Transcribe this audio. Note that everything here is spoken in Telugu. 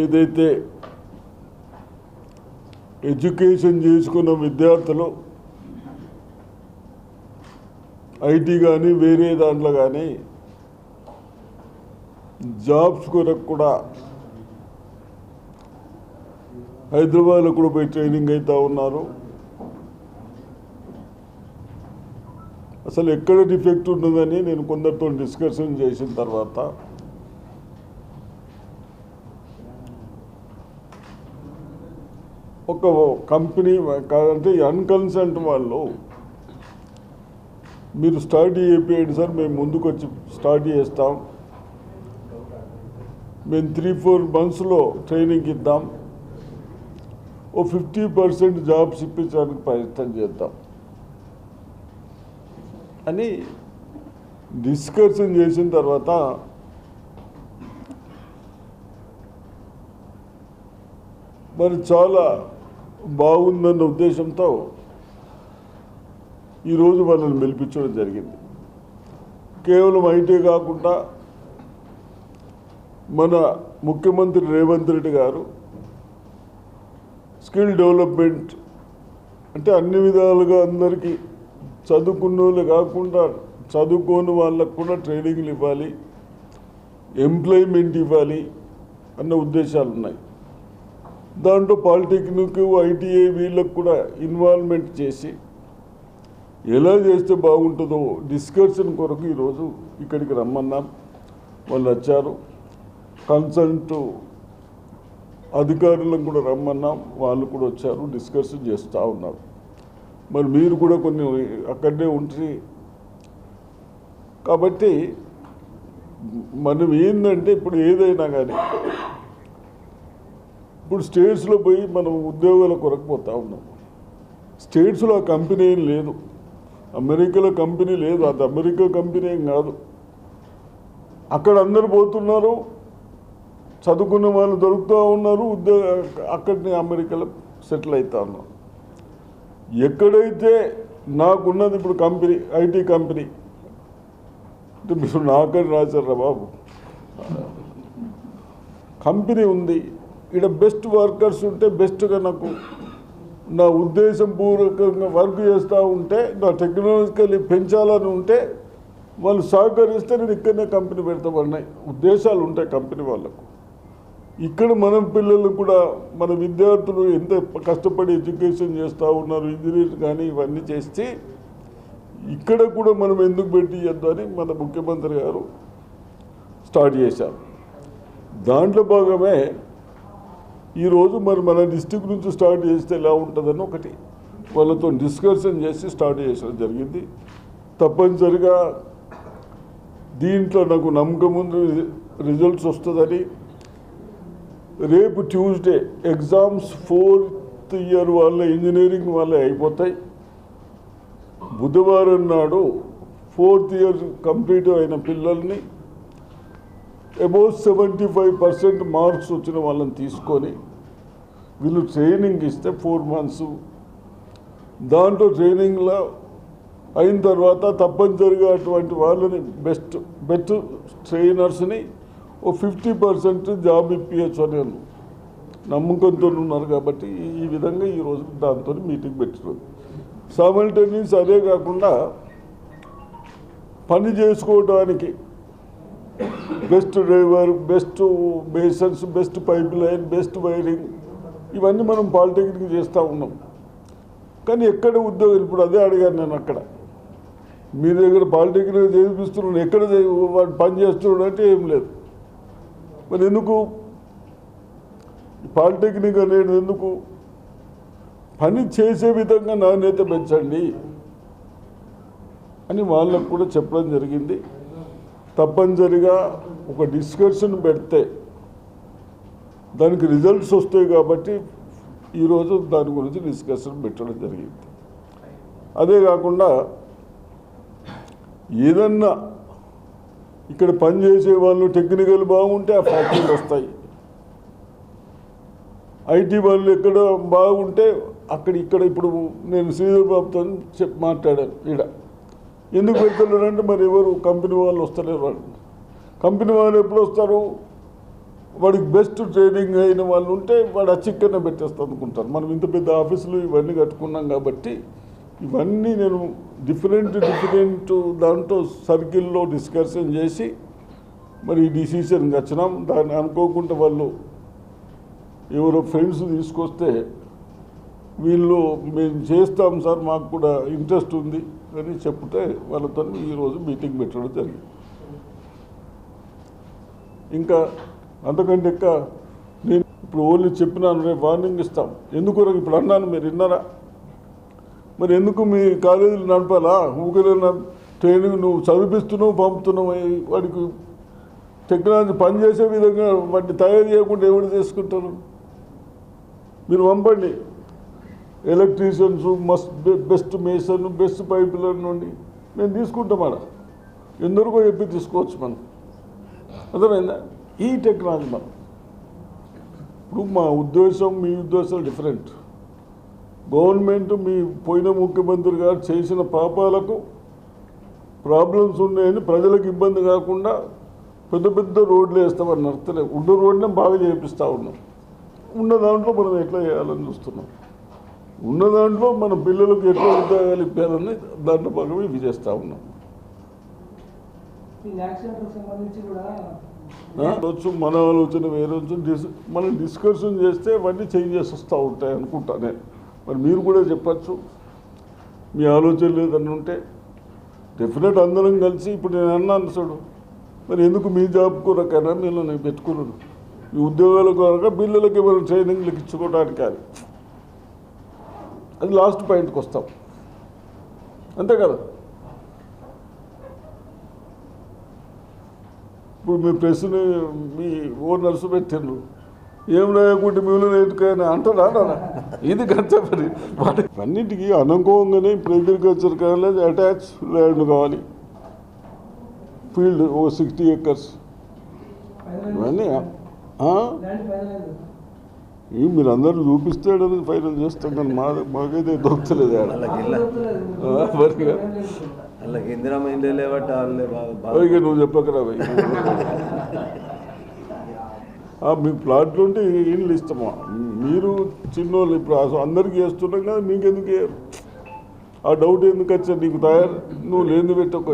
ఏదైతే ఎడ్యుకేషన్ చేసుకున్న విద్యార్థులు ఐటీ కానీ వేరే దాంట్లో కానీ జాబ్స్ కొరకు కూడా హైదరాబాద్లో కూడా పోయి ట్రైనింగ్ అవుతూ ఉన్నారు. అసలు ఎక్కడ డిఫెక్ట్ ఉన్నదని నేను కొందరితో డిస్కషన్ చేసిన తర్వాత ఒక కంపెనీ అంటే అన్కన్సర్న్ వాళ్ళు మీరు స్టార్ట్ చేయండి సార్, మేము ముందుకు వచ్చి స్టార్ట్ చేస్తాం, మేము 3-4 monthsలో ట్రైనింగ్ ఇద్దాం, ఓ 50% జాబ్స్ ఇప్పించడానికి ప్రయత్నం చేద్దాం అని డిస్కషన్ చేసిన తర్వాత మరి చాలా బాగుందన్న ఉద్దేశంతో ఈరోజు వాళ్ళని పిలిపించడం జరిగింది. కేవలం ఐటీ కాకుండా మన ముఖ్యమంత్రి రేవంత్ రెడ్డి గారు స్కిల్ డెవలప్మెంట్ అంటే అన్ని విధాలుగా అందరికీ చదువుకున్న వాళ్ళు కాకుండా చదువుకోని వాళ్ళకు కూడా ట్రైనింగ్లు ఇవ్వాలి, ఎంప్లాయ్మెంట్ ఇవ్వాలి అన్న ఉద్దేశాలు ఉన్నాయి. దాంట్లో పాలిటెక్నిక్ ఐటీఐ వీళ్ళకు కూడా ఇన్వాల్వ్మెంట్ చేసి ఎలా చేస్తే బాగుంటుందో డిస్కషన్ కొరకు ఈరోజు ఇక్కడికి రమ్మన్నాం. వాళ్ళు వచ్చారు. కన్సల్ట్ అధికారులను కూడా రమ్మన్నాం, వాళ్ళు కూడా వచ్చారు, డిస్కషన్ చేస్తూ ఉన్నారు. మరి మీరు కూడా కొన్ని అక్కడనే ఉంటుంది కాబట్టి మనం ఏంటంటే ఇప్పుడు ఏదైనా కానీ ఇప్పుడు స్టేట్స్లో పోయి మనం ఉద్యోగాల కొరకు పోతూ ఉన్నాం. స్టేట్స్లో ఆ కంపెనీ ఏం లేదు, అమెరికాలో కంపెనీ లేదు, అది అమెరికా కంపెనీ ఏం కాదు. అక్కడ అందరు పోతున్నారు, చదువుకున్న వాళ్ళు దొరుకుతూ ఉన్నారు, అక్కడిని అమెరికాలో సెటిల్ అవుతూ ఉన్నారు. ఎక్కడైతే నాకున్నది ఇప్పుడు కంపెనీ ఐటీ కంపెనీ అంటే మీరు నాకని రాశారా బాబు, కంపెనీ ఉంది, ఇక్కడ బెస్ట్ వర్కర్స్ ఉంటే బెస్ట్గా నాకు నా ఉద్దేశం పూర్వకంగా వర్క్ చేస్తూ ఉంటే నా టెక్నాలజికల్లీ పెంచాలని ఉంటే వాళ్ళు సహకరిస్తే నేను ఇక్కడనే కంపెనీ పెడతామన్నాయి ఉద్దేశాలు ఉంటాయి కంపెనీ వాళ్ళకు. ఇక్కడ మనం పిల్లలు కూడా మన విద్యార్థులు ఎంత కష్టపడి ఎడ్యుకేషన్ చేస్తూ ఉన్నారు, ఇంజనీర్ కానీ ఇవన్నీ చేస్తే ఇక్కడ కూడా మనం ఎందుకు పెట్టి చేద్దామని మన ముఖ్యమంత్రి గారు స్టార్ట్ చేశారు. దాంట్లో భాగమే ఈరోజు మరి మన డిస్ట్రిక్ట్ నుంచి స్టార్ట్ చేస్తే ఎలా ఉంటుందని ఒకటి వాళ్ళతో డిస్కషన్ చేసి స్టార్ట్ చేయడం జరిగింది. తప్పనిసరిగా దీంట్లో నాకు నమ్మకం ఉంది, రిజల్ట్స్ వస్తుందని. రేపు ట్యూస్డే ఎగ్జామ్స్ 4th year వాళ్ళ ఇంజనీరింగ్ వాళ్ళే అయిపోతాయి. బుధవారం నాడు 4th year కంప్లీట్ అయిన పిల్లల్ని అబౌవ్ 75% మార్క్స్ వచ్చిన వాళ్ళని తీసుకొని వీళ్ళు ట్రైనింగ్ ఇస్తే 4 months దాంట్లో ట్రైనింగ్లో అయిన తర్వాత తప్పనిసరిగా అటువంటి వాళ్ళని బెస్ట్ ట్రైనర్స్ని ఓ 50% జాబ్ ఇప్పించచ్చు అని నమ్మకంతో ఉన్నారు. కాబట్టి ఈ విధంగా ఈరోజు దాంతో మీటింగ్ పెట్టినది. సైమల్టేనియస్ అదే కాకుండా పని చేసుకోవడానికి best driver, best basins, best pipe line, best wiring ఇవన్నీ మనం పాలిటెక్నిక్ చేస్తూ ఉన్నాం. కానీ ఎక్కడ ఉద్యోగం ఇప్పుడు అదే అడిగాను నేను, అక్కడ మీ దగ్గర పాలిటెక్నిక్ చేపిస్తున్నాను, ఎక్కడ వాడు పని చేస్తున్నాడు అంటే ఏం లేదు. మరి ఎందుకు పాలిటెక్నిక్ అనేది ఎందుకు? పని చేసే విధంగా నాణ్యత పెంచండి అని వాళ్ళకు కూడా చెప్పడం జరిగింది. తప్పనిసరిగా ఒక డిస్కషన్ పెడితే దానికి రిజల్ట్స్ వస్తాయి కాబట్టి ఈరోజు దాని గురించి డిస్కషన్ పెట్టడం జరిగింది. అదే కాకుండా ఏదన్నా ఇక్కడ పనిచేసే వాళ్ళు టెక్నికల్ బాగుంటే ఆ ఫ్యాక్టరీలు వస్తాయి, ఐటీ వాళ్ళు ఎక్కడ బాగుంటే ఇక్కడ ఇప్పుడు నేను శ్రీధర్ బాబుతో మాట్లాడాను. ఇక్కడ ఎందుకు పెడుతున్నారంటే మరి ఎవరు కంపెనీ వాళ్ళు వస్తలేరు. కంపెనీ వాళ్ళు ఎప్పుడు వస్తారు? వాడికి బెస్ట్ ట్రైనింగ్ అయిన వాళ్ళు ఉంటే వాడు అచ్చిక్కనే పెట్టేస్తా అనుకుంటారు. మనం ఇంత పెద్ద ఆఫీసులు ఇవన్నీ కట్టుకున్నాం కాబట్టి ఇవన్నీ నేను డిఫరెంట్ దాంట్లో సర్కిల్లో డిస్కషన్ చేసి మరి ఈ డిసిషన్కి వచ్చినాం. దాన్ని అనుకోకుండా వాళ్ళు ఎవరో ఫ్రెండ్స్ తీసుకొస్తే వీళ్ళు మేము చేస్తాం సార్, మాకు కూడా ఇంట్రెస్ట్ ఉంది అని చెప్తే వాళ్ళతో ఈరోజు మీటింగ్ పెట్టడం జరిగింది. ఇంకా అంతకంటే నేను ఇప్పుడు ఓన్లీ చెప్పినాను, రేపు వార్నింగ్ ఇస్తాం. ఎందుకు ఇప్పుడు అన్నాను, మీరు విన్నారా? మరి ఎందుకు మీ కాలేజీలు నడపాలా? ఊరికే ట్రైనింగ్ నువ్వు చదివిస్తున్నావు, పంపుతున్నావు, వాడికి టెక్నాలజీ పనిచేసే విధంగా వాటిని తయారు చేయకుండా ఎవరు చేసుకుంటారు? మీరు పంపండి ఎలక్ట్రీషియన్స్, బెస్ట్ మేసన్, బెస్ట్ పైపులర్ నుండి మేము తీసుకుంటాం. అలా ఎందరికో చెప్పి తీసుకోవచ్చు మనం. అర్థమైందా? ఈ టెక్నాలజీ మనం ఇప్పుడు మా ఉద్దేశం మీ ఉద్దేశం డిఫరెంట్. గవర్నమెంట్ మీ పోయిన ముఖ్యమంత్రి గారు చేసిన పాపాలకు ప్రాబ్లమ్స్ ఉన్నాయని ప్రజలకు ఇబ్బంది కాకుండా పెద్ద పెద్ద రోడ్లు వేస్తామని అర్థలేదు. ఉన్న రోడ్నే బాగా చేపిస్తూ ఉన్నాం. ఉన్న దాంట్లో మనం ఎట్లా చేయాలని చూస్తున్నాం. ఉన్న దాంట్లో మన పిల్లలకు ఎట్లా ఉద్యోగాలు ఇప్పాలని దాంట్లో భాగంగా ఇవి చేస్తూ ఉన్నాం. మన ఆలోచన వేరే మనం డిస్కషన్ చేస్తే అవన్నీ చేంజెస్ వస్తూ ఉంటాయి అనుకుంటా నేను. మరి మీరు కూడా చెప్పచ్చు మీ ఆలోచన లేదని ఉంటే. డెఫినెట్ అందరం కలిసి ఇప్పుడు నేను అన్నాను చూడు, మరి ఎందుకు మీ జాబ్ కొరకైనా మీరు నేను పెట్టుకున్నాను, మీ ఉద్యోగాల కొరక పిల్లలకి మనం ట్రైనింగ్లకు ఇచ్చుకోవడానికి. అది లాస్ట్ పాయింట్కి వస్తాం, అంతే కదా. ఇప్పుడు మీ ప్రెస్ని మీ ఓనర్స్ పెట్టిండ్రు, ఏం లేకుంటే మీరు ఎటుకైనా అంటారా? ఇది కష్టపడి అన్నింటికి అనుకోగానే ఇప్పుడు అగ్రికల్చర్ కాలేజ్ అటాచ్ ల్యాండ్ కావాలి, ఫీల్డ్ ఓ 60 acres ఇవన్నీ మీరు అందరూ చూపిస్తాడని ఫైనల్ చేస్తాం. కానీ మాకైతే దొరకలేదు. నువ్వు చెప్పకరా మీ ప్లాట్లు ఉంటే ఇల్లు ఇస్తామా? మీరు చిన్నోళ్ళు ఇప్పుడు అందరికీ వేస్తున్నాం కదా, మీకెందుకు ఆ డౌట్ ఎందుకు వచ్చా? నీకు తయారు నువ్వు లేని పెట్టకు.